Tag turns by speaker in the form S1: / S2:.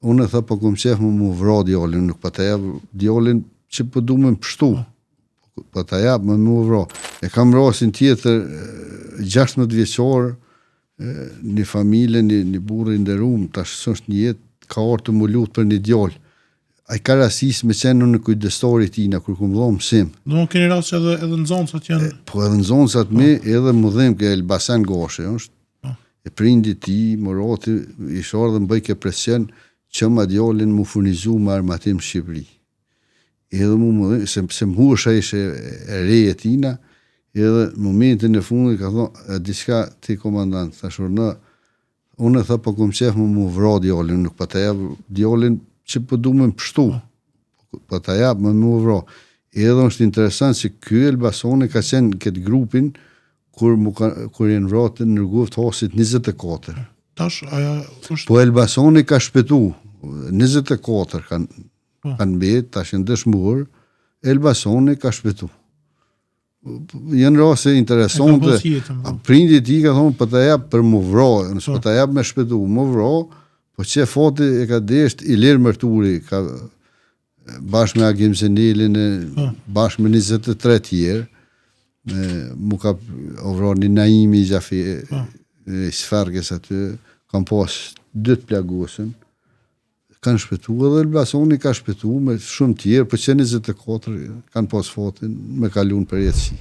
S1: unë e tha po kom qef mu vro djallin, nuk pa ta jap djallin që po du me më pështu. Po ta jap me mu vro. E kam rasin tjetër 16 vjeqor, një familje, një burë i nderuar, tash s'është një jetë, ka orë të mu lutë për një djallë. A i ka rasis me qenë në kujdestori tina, kur ku më dhomë mësim.
S2: Do në keni rast që edhe në zonësat janë...
S1: Po edhe në zonësat me, edhe më dhem ke Elbasan Goshe, është. E prindi ti, më roti, ishor dhe më bëj ke presion, që ma djallin mu furnizu me armatim Shqipëri. Edhe mu më dhem, se më husha ishe e reje tina, edhe momentin e fundit ka thonë, diçka ti komandant, thashur në, unë e tha po kom qef mu vro djallin, nuk pa ta jap djallin që po du me më pështu, po ta jap me më vro. Edhe është interesant që ky Elbasani ka qenë këtë grupin kur jenë vratë në nërguft hosit 24.
S2: Tash, aja është...
S1: Po Elbasani ka shpetu, 24 kanë bet, tash në dëshmur, Elbasani ka shpetu. Janë rase interesante, prindit i ka thonë, po ta jap për më vro, nësë po ta jap me shpetu, më vro, po që foti e ka desht Ilir Mërturi, ka bashkë me Agim Zenelin, bashkë me 23 tjerë, mu ka ovro një Naimi Gjafi, Sferges aty, kam pas 2 plagosën, kanë shpetu, edhe Elbasani ka shpetu me shumë tjerë, për që 24 kanë pas fotin me kalun për jetësi.